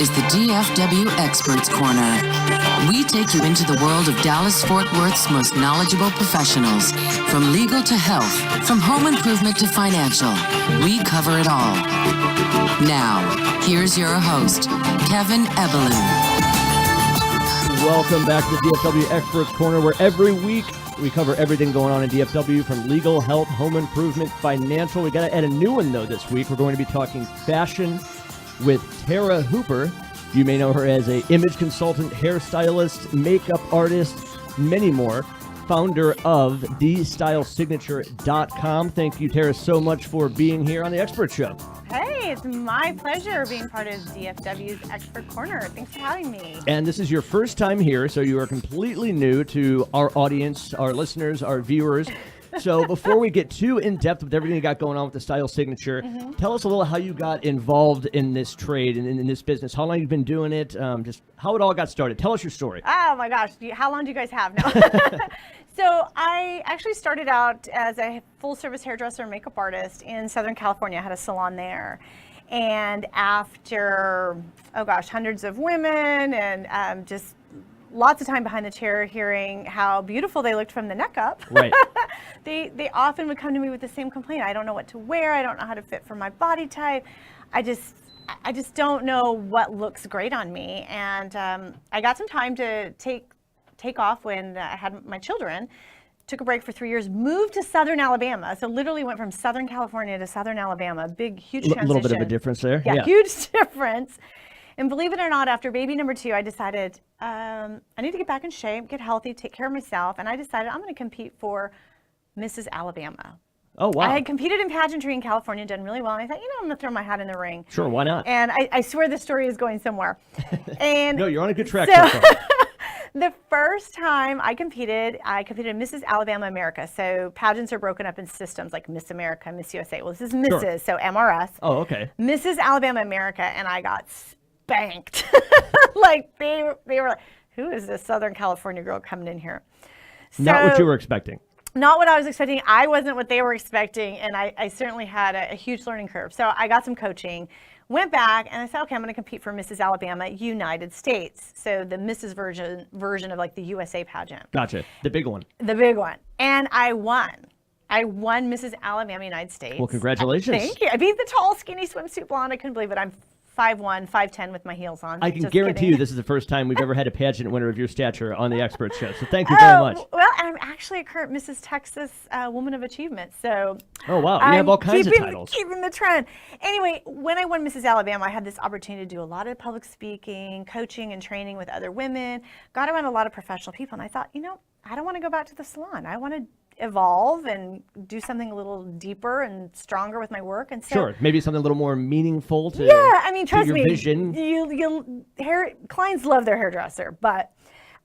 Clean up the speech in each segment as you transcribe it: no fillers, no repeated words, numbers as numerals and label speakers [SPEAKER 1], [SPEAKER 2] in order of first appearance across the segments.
[SPEAKER 1] is the DFW Experts Corner. We take you into the world of Dallas-Fort Worth's most knowledgeable professionals. From legal to health, from home improvement to financial, we cover it all. Now, here's your host, Kevin Ebelin.
[SPEAKER 2] Welcome back to the DFW Experts Corner, where every week we cover everything going on in DFW, from legal, health, home improvement, financial. We got to add a new one, though, this week. We're going to be talking fashion with Tara Hooper. You may know her as an image consultant, hairstylist, makeup artist, many more. Founder of TheStyleSignature.com. Thank you, Tara, so much for being here on the Expert Show.
[SPEAKER 3] Hey, it's my pleasure being part of DFW's Expert Corner. Thanks for having me.
[SPEAKER 2] And this is your first time here, so you are completely new to our audience, our listeners, our viewers. So before we get too in-depth with everything you got going on with the Style Signature, tell us a little how you got involved in this trade and in this business, how long you've been doing it, just how it all got started. Tell us your story.
[SPEAKER 3] Oh my gosh, how long do you guys have now? So I actually started out as a full-service hairdresser and makeup artist in Southern California. I had a salon there. And after, hundreds of women and just lots of time behind the chair hearing how beautiful they looked from the neck up.
[SPEAKER 2] Right.
[SPEAKER 3] They often would come to me with the same complaint. I don't know what to wear. I don't know how to fit for my body type. I just don't know what looks great on me. And I got some time to take off when I had my children. Took a break for 3 years, moved to Southern Alabama. So literally went from Southern California to Southern Alabama. Huge transition. A little
[SPEAKER 2] bit of a difference there.
[SPEAKER 3] Yeah, huge difference. And believe it or not, after baby number 2, I decided I need to get back in shape, get healthy, take care of myself. And I decided I'm going to compete for Mrs. Alabama.
[SPEAKER 2] Oh, wow.
[SPEAKER 3] I had competed in pageantry in California, done really well. And I thought, I'm going to throw my hat in the ring.
[SPEAKER 2] Sure, why not?
[SPEAKER 3] And I swear this story is going somewhere. And
[SPEAKER 2] no, you're on a good track so far.
[SPEAKER 3] The first time I competed in Mrs. Alabama America. So pageants are broken up in systems like Miss America, Miss USA. Well, this is Mrs., sure. So MRS.
[SPEAKER 2] Oh, okay.
[SPEAKER 3] Mrs. Alabama America, and I got spanked. Like they were like, who is this Southern California girl coming in here? So,
[SPEAKER 2] not what you were expecting.
[SPEAKER 3] Not what I was expecting. I wasn't what they were expecting, and I certainly had a huge learning curve. So I got some coaching, went back, and I said, okay, I'm going to compete for Mrs. Alabama United States. So the Mrs. version of like the USA pageant.
[SPEAKER 2] Gotcha. The big one.
[SPEAKER 3] The big one. And I won. I won Mrs. Alabama United States.
[SPEAKER 2] Well, congratulations.
[SPEAKER 3] Thank you. I beat the tall, skinny swimsuit blonde. I couldn't believe it. I'm 5'1", 5'10" with my heels on.
[SPEAKER 2] I can
[SPEAKER 3] Just
[SPEAKER 2] guarantee
[SPEAKER 3] kidding.
[SPEAKER 2] you this is the first time we've ever had a pageant winner of your stature on the Expert Show. So thank you very much.
[SPEAKER 3] Well, I'm actually a current Mrs. Texas Woman of Achievement. So
[SPEAKER 2] oh, wow. You have all kinds of titles.
[SPEAKER 3] Keeping the trend. Anyway, when I won Mrs. Alabama, I had this opportunity to do a lot of public speaking, coaching, and training with other women. Got around a lot of professional people. And I thought, I don't want to go back to the salon. I want to evolve and do something a little deeper and stronger with my work. And so,
[SPEAKER 2] sure, maybe something a little more meaningful to
[SPEAKER 3] trust
[SPEAKER 2] your
[SPEAKER 3] me,
[SPEAKER 2] vision.
[SPEAKER 3] Clients love their hairdresser, but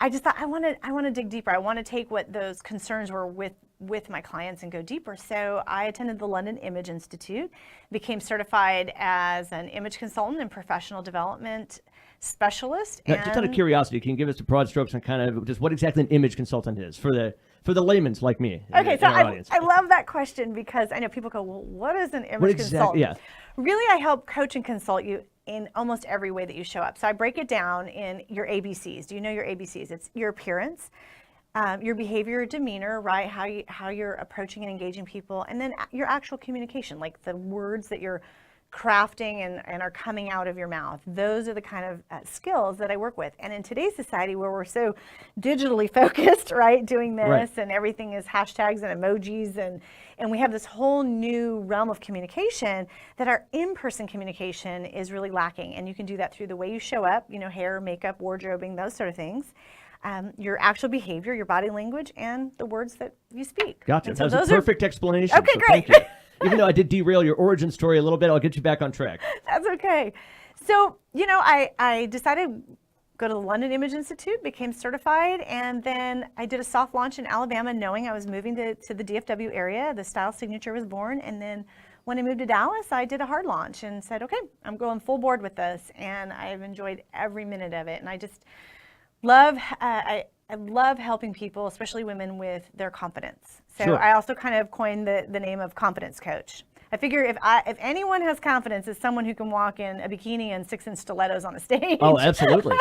[SPEAKER 3] I just thought I want to dig deeper. I want to take what those concerns were with my clients and go deeper. So I attended the London Image Institute, became certified as an image consultant and professional development specialist.
[SPEAKER 2] Now, just out of curiosity, can you give us the broad strokes on kind of just what exactly an image consultant is for the layman's like me?
[SPEAKER 3] Okay, so I love that question because I know people go, well, what is an image consultant?
[SPEAKER 2] Yeah.
[SPEAKER 3] Really, I help coach and consult you in almost every way that you show up. So I break it down in your ABCs. Do you know your ABCs? It's your appearance, your behavior, your demeanor, right? How you're approaching and engaging people, and then your actual communication, like the words that you're crafting and are coming out of your mouth. Those are the kind of skills that I work with. And in today's society where we're so digitally focused, right, doing this right. And everything is hashtags and emojis and we have this whole new realm of communication that our in-person communication is really lacking. And you can do that through the way you show up, hair, makeup, wardrobing, those sort of things. Your actual behavior, your body language, and the words that you speak.
[SPEAKER 2] Gotcha.
[SPEAKER 3] So
[SPEAKER 2] that was a perfect explanation.
[SPEAKER 3] Okay,
[SPEAKER 2] so
[SPEAKER 3] great.
[SPEAKER 2] Thank you. Even though I did derail your origin story a little bit, I'll get you back on track.
[SPEAKER 3] That's okay. So, I decided to go to the London Image Institute, became certified, and then I did a soft launch in Alabama knowing I was moving to the DFW area. The Style Signature was born. And then when I moved to Dallas, I did a hard launch and said, okay, I'm going full board with this. And I've enjoyed every minute of it. And I just love, I love helping people, especially women, with their confidence. So
[SPEAKER 2] sure.
[SPEAKER 3] I also kind of coined the name of confidence coach. I figure if anyone has confidence, it's someone who can walk in a bikini and 6-inch stilettos on a stage.
[SPEAKER 2] Oh, absolutely.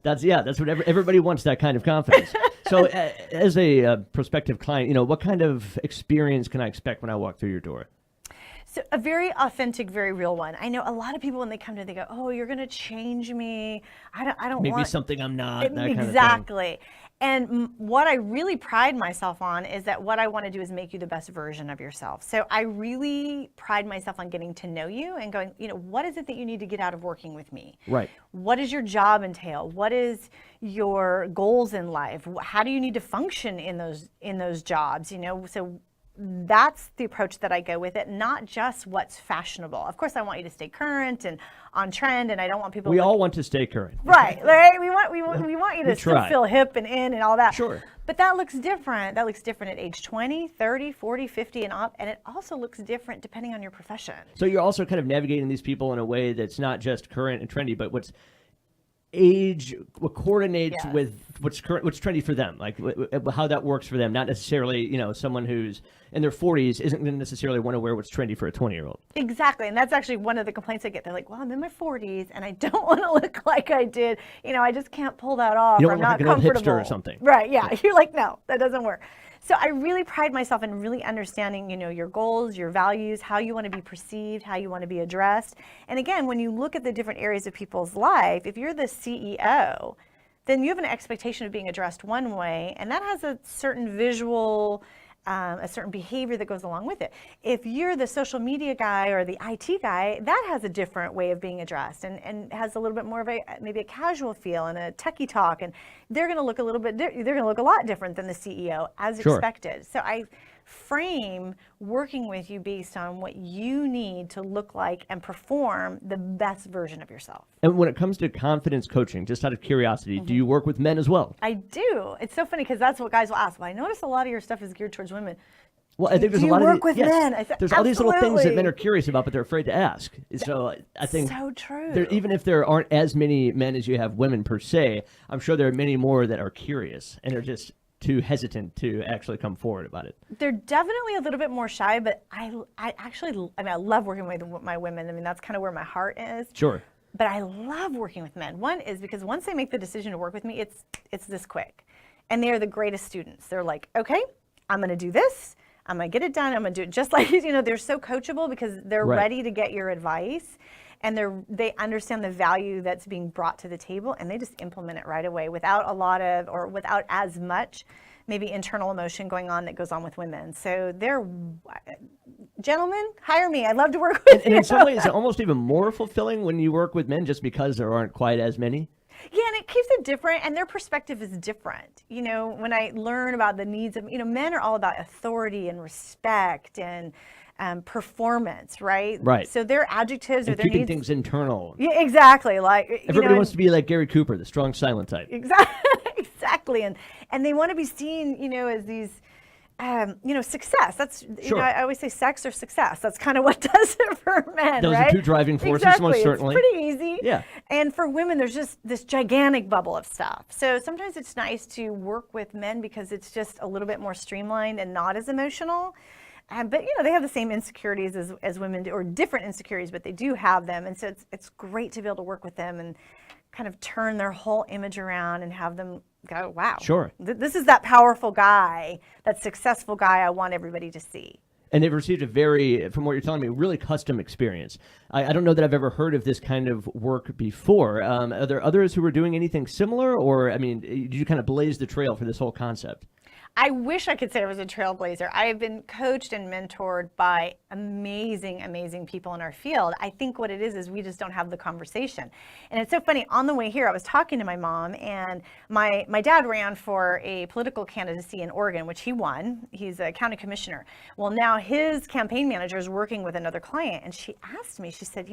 [SPEAKER 2] That's what everybody wants, that kind of confidence. So as a prospective client, what kind of experience can I expect when I walk through your door?
[SPEAKER 3] So a very authentic, very real one. I know a lot of people when they come to, they go, "Oh, you're going to change me. I don't
[SPEAKER 2] Maybe
[SPEAKER 3] want
[SPEAKER 2] something I'm not." That kind of thing.
[SPEAKER 3] Exactly. And what I really pride myself on is that what I want to do is make you the best version of yourself. So I really pride myself on getting to know you and going, what is it that you need to get out of working with me?
[SPEAKER 2] Right.
[SPEAKER 3] What does your job entail? What is your goals in life? How do you need to function in those jobs? So that's the approach that I go with it, not just what's fashionable. Of course, I want you to stay current and on trend, and I don't want people.
[SPEAKER 2] We all want to stay current,
[SPEAKER 3] right? We want you to still feel hip and in and all that.
[SPEAKER 2] Sure.
[SPEAKER 3] But that looks different. That looks different at age 20, 30, 40, 50, and up, and it also looks different depending on your profession.
[SPEAKER 2] So you're also kind of navigating these people in a way that's not just current and trendy, but what coordinates with what's trendy for them, like how that works for them. Not necessarily, someone who's in their 40s isn't going to necessarily want to wear what's trendy for a 20-year-old.
[SPEAKER 3] Exactly, and that's actually one of the complaints I get. They're like, "Well, I'm in my 40s and I don't want to look like I did. I just can't pull that off.
[SPEAKER 2] You don't
[SPEAKER 3] I'm
[SPEAKER 2] want
[SPEAKER 3] not
[SPEAKER 2] to look like an old
[SPEAKER 3] comfortable."
[SPEAKER 2] hipster or something.
[SPEAKER 3] Right? Yeah. You're like, no, that doesn't work. So I really pride myself in really understanding, your goals, your values, how you want to be perceived, how you want to be addressed. And again, when you look at the different areas of people's life, if you're the CEO, then you have an expectation of being addressed one way, and that has a certain visual, a certain behavior that goes along with it. If you're the social media guy or the IT guy, that has a different way of being addressed and has a little bit more of maybe a casual feel and a techie talk, and they're going to look a lot different than the CEO as
[SPEAKER 2] Sure.
[SPEAKER 3] expected. So I frame working with you based on what you need to look like and perform the best version of yourself.
[SPEAKER 2] And when it comes to confidence coaching, just out of curiosity, do you work with men as well?
[SPEAKER 3] I do. It's so funny because that's what guys will ask. Well, I notice a lot of your stuff is geared towards women.
[SPEAKER 2] Well, I think there's
[SPEAKER 3] Do
[SPEAKER 2] a lot
[SPEAKER 3] you
[SPEAKER 2] of
[SPEAKER 3] work with men? I said,
[SPEAKER 2] there's all these little things that
[SPEAKER 3] absolutely.
[SPEAKER 2] men are curious about, but they're afraid to ask. So I think
[SPEAKER 3] So true.
[SPEAKER 2] even if there aren't as many men as you have women per se, I'm sure there are many more that are curious and are just too hesitant to actually come forward about it.
[SPEAKER 3] They're definitely a little bit more shy, but I love working with my women. I mean, that's kind of where my heart is.
[SPEAKER 2] Sure.
[SPEAKER 3] But I love working with men. One is because once they make the decision to work with me, it's this quick. And they are the greatest students. They're like, okay, I'm going to do this. I'm going to get it done. I'm going to do it just like, they're so coachable because they're
[SPEAKER 2] Right.
[SPEAKER 3] ready to get your advice. And they understand the value that's being brought to the table, and they just implement it right away without without as much maybe internal emotion going on that goes on with women. So gentlemen, hire me. I'd love to work with you.
[SPEAKER 2] And in some ways, it's almost even more fulfilling when you work with men just because there aren't quite as many.
[SPEAKER 3] Yeah, and it keeps it different, and their perspective is different. When I learn about the needs of, men are all about authority and respect and performance, right?
[SPEAKER 2] Right.
[SPEAKER 3] So their adjectives or
[SPEAKER 2] And
[SPEAKER 3] their
[SPEAKER 2] keeping
[SPEAKER 3] needs.
[SPEAKER 2] things internal.
[SPEAKER 3] Yeah, exactly. Like
[SPEAKER 2] Everybody wants to be like Gary Cooper, the strong silent type.
[SPEAKER 3] Exactly, and they want to be seen, as these, success. That's
[SPEAKER 2] Sure.
[SPEAKER 3] I always say sex or success. That's kind of what does it for men,
[SPEAKER 2] Those
[SPEAKER 3] right?
[SPEAKER 2] are two driving forces,
[SPEAKER 3] exactly.
[SPEAKER 2] most certainly.
[SPEAKER 3] It's pretty easy.
[SPEAKER 2] Yeah.
[SPEAKER 3] And for women, there's just this gigantic bubble of stuff. So sometimes it's nice to work with men because it's just a little bit more streamlined and not as emotional. But they have the same insecurities as women do, or different insecurities, but they do have them. And so it's great to be able to work with them and kind of turn their whole image around and have them go, wow,
[SPEAKER 2] Sure.
[SPEAKER 3] This is that powerful guy, that successful guy I want everybody to see.
[SPEAKER 2] And they've received from what you're telling me, really custom experience. I don't know that I've ever heard of this kind of work before. Are there others who are doing anything similar? Or, did you kind of blaze the trail for this whole concept?
[SPEAKER 3] I wish I could say I was a trailblazer. I have been coached and mentored by amazing, amazing people in our field. I think what it is we just don't have the conversation. And it's so funny, on the way here, I was talking to my mom, and my dad ran for a political candidacy in Oregon, which he won. He's a county commissioner. Well, now his campaign manager is working with another client, and she asked me, she said,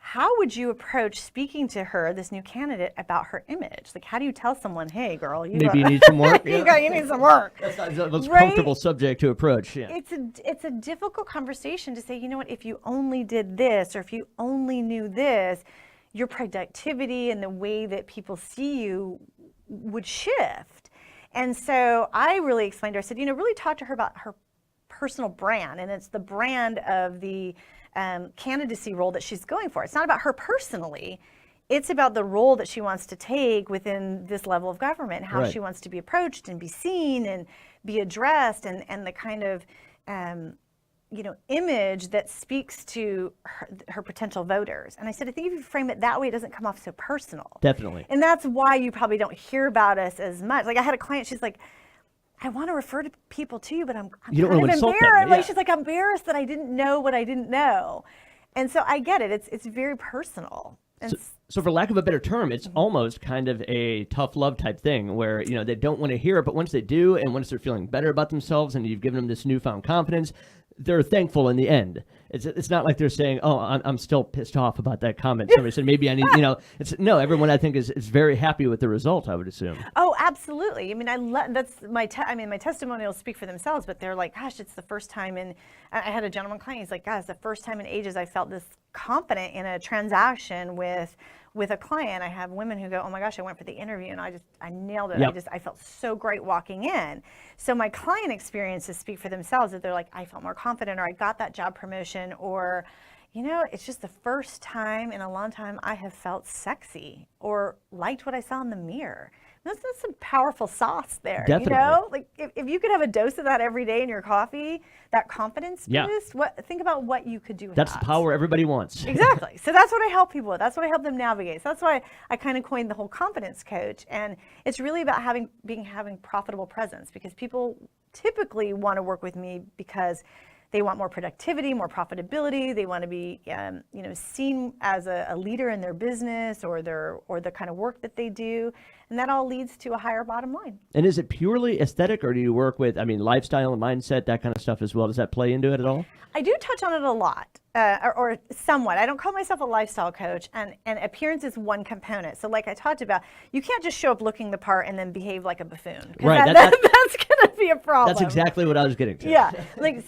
[SPEAKER 3] how would you approach speaking to her, this new candidate, about her image? Like, how do you tell someone, hey, girl, you
[SPEAKER 2] need some work?
[SPEAKER 3] you need some work.
[SPEAKER 2] That's not the most
[SPEAKER 3] Right?
[SPEAKER 2] comfortable subject to approach. Yeah.
[SPEAKER 3] It's a difficult conversation to say, if you only did this, or if you only knew this, your productivity and the way that people see you would shift. And so I really explained to her, I said, really talk to her about her personal brand, and it's the brand of the candidacy role that she's going for. It's not about her personally. It's about the role that she wants to take within this level of government, how
[SPEAKER 2] Right.
[SPEAKER 3] she wants to be approached and be seen and be addressed, and the kind of image that speaks to her potential voters. And I said, I think if you frame it that way, it doesn't come off so personal.
[SPEAKER 2] Definitely.
[SPEAKER 3] And that's why you probably don't hear about us as much. Like I had a client, she's like, I want to refer to people to you, but I'm
[SPEAKER 2] You don't
[SPEAKER 3] kind
[SPEAKER 2] wanna
[SPEAKER 3] of
[SPEAKER 2] insult them,
[SPEAKER 3] embarrassed.
[SPEAKER 2] yeah.
[SPEAKER 3] Like she's like, I'm embarrassed that I didn't know what I didn't know. And so I get it. It's very personal. And
[SPEAKER 2] So for lack of a better term, it's almost kind of a tough love type thing where, they don't want to hear it, but once they do, and once they're feeling better about themselves and you've given them this newfound confidence, they're thankful in the end. It's not like they're saying, oh, I'm still pissed off about that comment. Somebody said, maybe I need, no, everyone I think is very happy with the result, I would assume.
[SPEAKER 3] Oh, absolutely. I mean, that's my testimonials speak for themselves, but they're like, gosh, it's the first time I had a gentleman client. He's like, guys, the first time in ages I felt this confident in a transaction with a client. I have women who go, oh my gosh, I went for the interview and I nailed it.
[SPEAKER 2] Yep.
[SPEAKER 3] I felt so great walking in. So my client experiences speak for themselves, that they're like, I felt more confident, or I got that job promotion, or, it's just the first time in a long time I have felt sexy or liked what I saw in the mirror. That's some powerful sauce there.
[SPEAKER 2] Definitely.
[SPEAKER 3] Like if you could have a dose of that every day in your coffee, that confidence
[SPEAKER 2] Yeah.
[SPEAKER 3] boost, think about what you could do with
[SPEAKER 2] That's
[SPEAKER 3] that.
[SPEAKER 2] the power everybody wants.
[SPEAKER 3] Exactly. So that's what I help people with. That's what I help them navigate. So that's why I kind of coined the whole confidence coach. And it's really about having profitable presence, because people typically want to work with me because they want more productivity, more profitability. They want to be, seen as a leader in their business or the kind of work that they do, and that all leads to a higher bottom line.
[SPEAKER 2] And is it purely aesthetic, or do you work with, lifestyle and mindset, that kind of stuff as well? Does that play into it at all?
[SPEAKER 3] I do touch on it a lot, or somewhat. I don't call myself a lifestyle coach, and appearance is one component. So like I talked about, you can't just show up looking the part and then behave like a buffoon.
[SPEAKER 2] Right.
[SPEAKER 3] That's going to be a problem.
[SPEAKER 2] That's exactly what I was getting to.
[SPEAKER 3] Yeah.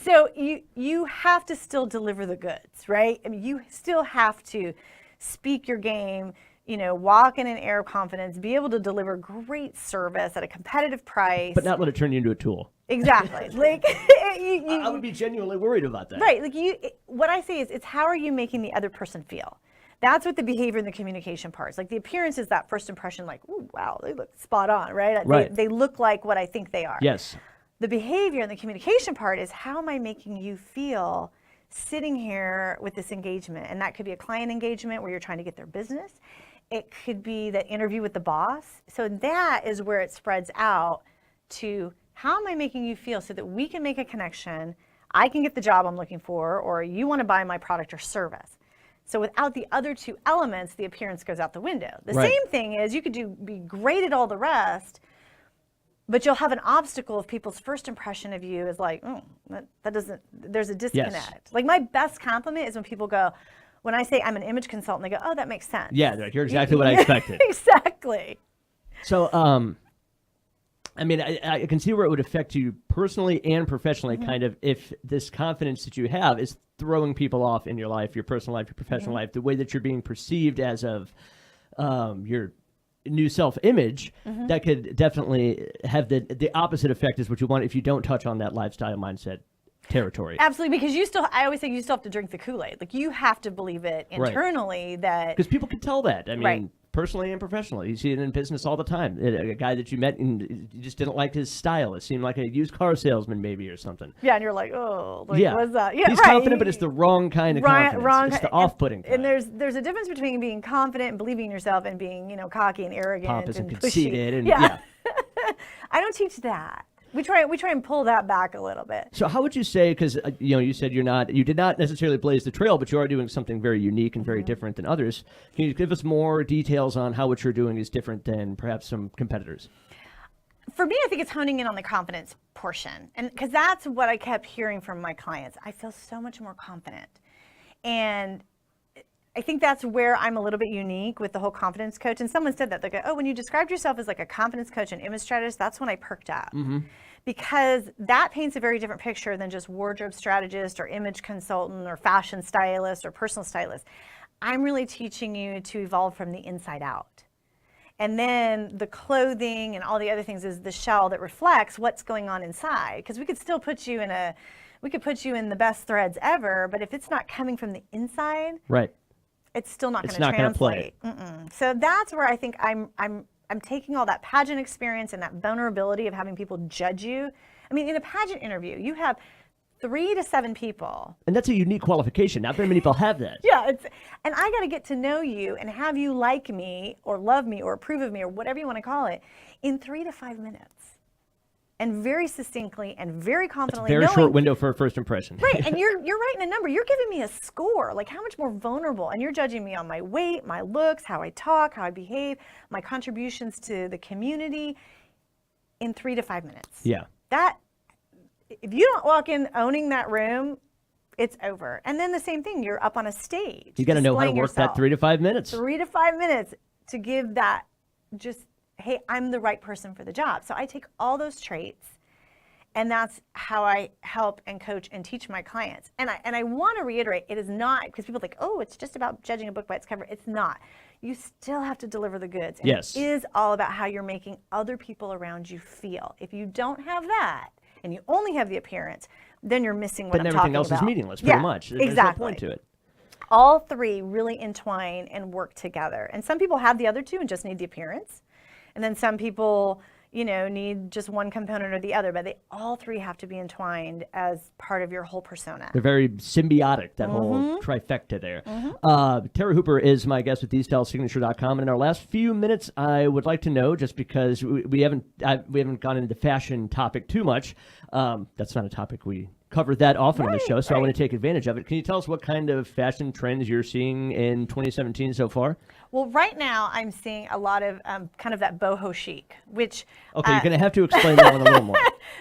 [SPEAKER 3] So you have to still deliver the goods, right? I mean, you still have to speak your game, walk in an air of confidence, be able to deliver great service at a competitive price.
[SPEAKER 2] But not let it turn you into a tool.
[SPEAKER 3] Exactly. Like
[SPEAKER 2] I would be genuinely worried about that.
[SPEAKER 3] right. Like what I say is, it's how are you making the other person feel? That's what the behavior and the communication part is. Like the appearance is that first impression, like, ooh, wow, they look spot on, right?
[SPEAKER 2] Right.
[SPEAKER 3] They look like what I think they are.
[SPEAKER 2] Yes.
[SPEAKER 3] The behavior and the communication part is, how am I making you feel sitting here with this engagement? And that could be a client engagement where you're trying to get their business. It could be the interview with the boss. So that is where it spreads out to, how am I making you feel so that we can make a connection, I can get the job I'm looking for, or you want to buy my product or service. So without the other two elements, the appearance goes out the window. The
[SPEAKER 2] Right.
[SPEAKER 3] same thing is, you could be great at all the rest, but you'll have an obstacle if people's first impression of you is like, that doesn't, there's a disconnect.
[SPEAKER 2] Yes.
[SPEAKER 3] Like my best compliment is when people go, when I say I'm an image consultant, they go, oh, that makes sense.
[SPEAKER 2] Yeah, you're exactly what I expected.
[SPEAKER 3] Exactly.
[SPEAKER 2] So, I can see where it would affect you personally and professionally, kind of, if this confidence that you have is throwing people off in your life, your personal life, your professional life, the way that you're being perceived as of your new self-image, that could definitely have the opposite effect is what you want if you don't touch on that lifestyle mindset territory.
[SPEAKER 3] Absolutely, because I always say you still have to drink the Kool-Aid. Like you have to believe it internally that.
[SPEAKER 2] Because people can tell that. I mean,
[SPEAKER 3] Right.
[SPEAKER 2] personally and professionally. You see it in business all the time. A guy that you met and you just didn't like his style. It seemed like a used car salesman maybe or something.
[SPEAKER 3] Yeah, and you're like, oh, like,
[SPEAKER 2] Yeah.
[SPEAKER 3] what's that? Yeah,
[SPEAKER 2] He's
[SPEAKER 3] right.
[SPEAKER 2] confident, but it's the wrong kind of confidence. It's the off-putting kind.
[SPEAKER 3] And there's a difference between being confident and believing in yourself and being, cocky and arrogant
[SPEAKER 2] Pompous and
[SPEAKER 3] pushy.
[SPEAKER 2] conceited. And,
[SPEAKER 3] yeah. I don't teach that. We try and pull that back a little bit.
[SPEAKER 2] So how would you say, because you said you did not necessarily blaze the trail, but you are doing something very unique and very different than others. Can you give us more details on how what you're doing is different than perhaps some competitors?
[SPEAKER 3] For me, I think it's honing in on the confidence portion, and because that's what I kept hearing from my clients. I feel so much more confident, and I think that's where I'm a little bit unique with the whole confidence coach. And someone said that, they go, oh, when you described yourself as like a confidence coach and image strategist, that's when I perked up. Because that paints a very different picture than just wardrobe strategist or image consultant or fashion stylist or personal stylist. I'm really teaching you to evolve from the inside out. And then the clothing and all the other things is the shell that reflects what's going on inside. Because we could still put you in a we could put you in the best threads ever, but if it's not coming from the inside,
[SPEAKER 2] Right.
[SPEAKER 3] it's still not going to
[SPEAKER 2] not gonna
[SPEAKER 3] translate. So that's where I think I'm taking all that pageant experience and that vulnerability of having people judge you. I mean, in a pageant interview, you have 3 to 7 people.
[SPEAKER 2] And that's a unique qualification. Not very many people have that.
[SPEAKER 3] Yeah, and I got to get to know you and have you like me or love me or approve of me or whatever you want to call it in 3 to 5 minutes. And very succinctly and very confidently.
[SPEAKER 2] Very short window for a first impression.
[SPEAKER 3] Right, and you're writing a number. You're giving me a score. Like, how much more vulnerable? And you're judging me on my weight, my looks, how I talk, how I behave, my contributions to the community in 3 to 5 minutes.
[SPEAKER 2] Yeah.
[SPEAKER 3] That, if you don't walk in owning that room, it's over. And then the same thing, you're up on a stage.
[SPEAKER 2] You got to know how to
[SPEAKER 3] displaying
[SPEAKER 2] work
[SPEAKER 3] yourself.
[SPEAKER 2] that 3 to 5 minutes.
[SPEAKER 3] 3 to 5 minutes to give that just, hey, I'm the right person for the job. So I take all those traits, and that's how I help and coach and teach my clients. And I want to reiterate, it is not, because people think, oh, it's just about judging a book by its cover. It's not. You still have to deliver the goods. And
[SPEAKER 2] Yes.
[SPEAKER 3] It is all about how you're making other people around you feel. If you don't have that, and you only have the appearance, then you're missing what I'm talking about.
[SPEAKER 2] Then everything else is meaningless, pretty much. There's
[SPEAKER 3] exactly.
[SPEAKER 2] no point to it.
[SPEAKER 3] All 3 really entwine and work together. And some people have the other 2 and just need the appearance. And then some people, need just one component or the other, but they all 3 have to be entwined as part of your whole persona.
[SPEAKER 2] They're very symbiotic, that whole trifecta there. Tara Hooper is my guest with TheStyleSignature.com. And in our last few minutes, I would like to know, just because we haven't gone into the fashion topic too much, that's not a topic we cover that often on the show, so I want to take advantage of it. Can you tell us what kind of fashion trends you're seeing in 2017 so far?
[SPEAKER 3] Well, right now I'm seeing a lot of kind of that boho chic, which...
[SPEAKER 2] Okay, you're going to have to explain that one a little more.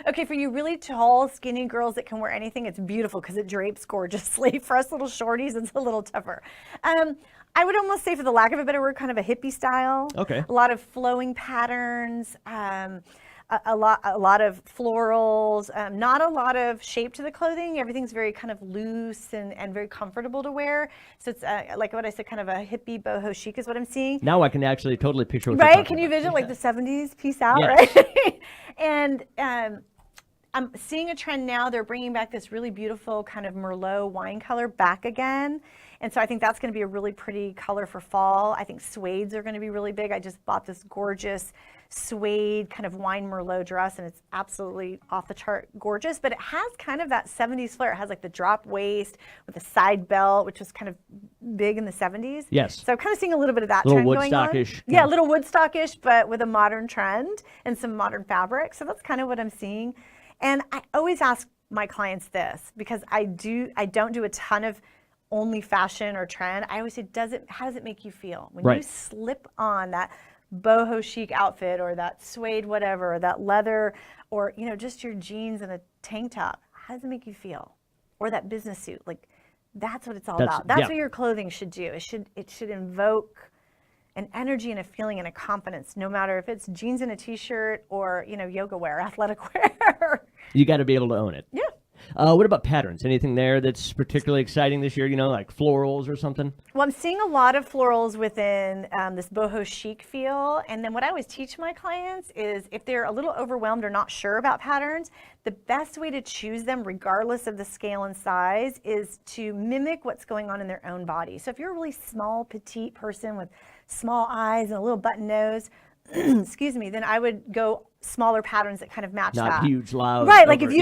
[SPEAKER 3] Okay, for you really tall, skinny girls that can wear anything, it's beautiful because it drapes gorgeously. For us little shorties, it's a little tougher. I would almost say, for the lack of a better word, kind of a hippie style.
[SPEAKER 2] Okay.
[SPEAKER 3] A lot of flowing patterns, a lot of florals, not a lot of shape to the clothing. Everything's very kind of loose and very comfortable to wear. So it's like what I said, kind of a hippie boho chic is what I'm seeing.
[SPEAKER 2] Now I can actually totally picture what you're
[SPEAKER 3] Right?
[SPEAKER 2] talking
[SPEAKER 3] Can you
[SPEAKER 2] about.
[SPEAKER 3] vision like the 70s piece out,
[SPEAKER 2] Yes.
[SPEAKER 3] right? And I'm seeing a trend now. They're bringing back this really beautiful kind of Merlot wine color back again. And so I think that's going to be a really pretty color for fall. I think suedes are going to be really big. I just bought this gorgeous suede kind of wine Merlot dress, and it's absolutely off the chart gorgeous, but it has kind of that 70s flair. It has like the drop waist with the side belt, which was kind of big in the 70s.
[SPEAKER 2] Yes.
[SPEAKER 3] So I'm kind of seeing a little bit of that
[SPEAKER 2] Little
[SPEAKER 3] trend going on.
[SPEAKER 2] Woodstockish.
[SPEAKER 3] Yeah, a little Woodstockish, but with a modern trend and some modern fabric. So that's kind of what I'm seeing. And I always ask my clients this, because I don't do a ton of only fashion or trend. I always say, how does it make you feel? When you slip on that boho chic outfit or that suede whatever, or that leather, or just your jeans and a tank top, how does it make you feel? Or that business suit, like that's what it's all about. That's what your clothing should do. It should invoke an energy and a feeling and a confidence, no matter if it's jeans and a t-shirt or yoga wear, athletic wear.
[SPEAKER 2] You got to be able to own it.
[SPEAKER 3] Yeah.
[SPEAKER 2] What about patterns? Anything there that's particularly exciting this year, like florals or something?
[SPEAKER 3] Well, I'm seeing a lot of florals within this boho chic feel. And then what I always teach my clients is, if they're a little overwhelmed or not sure about patterns, the best way to choose them, regardless of the scale and size, is to mimic what's going on in their own body. So if you're a really small, petite person with small eyes and a little button nose, excuse me, then I would go smaller patterns that kind of match that.
[SPEAKER 2] Not huge, loud.
[SPEAKER 3] Right, like if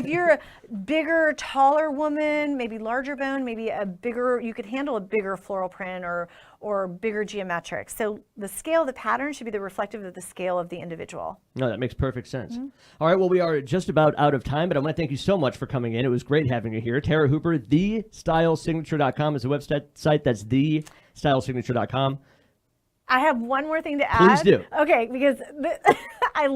[SPEAKER 3] you're a bigger, taller woman, maybe larger bone, maybe you could handle a bigger floral print or bigger geometric. So the scale of the pattern should be the reflective of the scale of the individual.
[SPEAKER 2] No, that makes perfect sense. All right, well, we are just about out of time, but I want to thank you so much for coming in. It was great having you here. Tara Hooper, TheStyleSignature.com is the website. That's TheStyleSignature.com.
[SPEAKER 3] I have one more thing to add.
[SPEAKER 2] Please do.
[SPEAKER 3] Okay, because I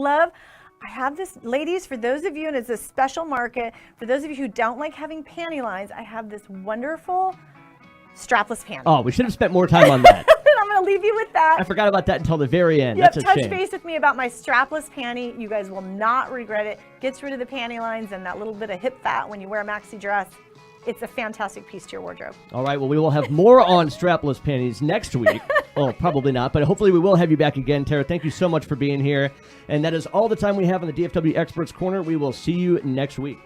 [SPEAKER 3] have this, ladies, for those of you, and it's a special market, for those of you who don't like having panty lines, I have this wonderful strapless panty.
[SPEAKER 2] Oh, we should have spent more time on that.
[SPEAKER 3] I'm going to leave you with that.
[SPEAKER 2] I forgot about that until the very end.
[SPEAKER 3] Yep,
[SPEAKER 2] That's a
[SPEAKER 3] touch
[SPEAKER 2] shame.
[SPEAKER 3] base with me about my strapless panty. You guys will not regret it. Gets rid of the panty lines and that little bit of hip fat when you wear a maxi dress. It's a fantastic piece to your wardrobe.
[SPEAKER 2] All right, well, we will have more on strapless panties next week. Well, probably not, but hopefully we will have you back again. Tara, thank you so much for being here. And that is all the time we have on the DFW Experts Corner. We will see you next week.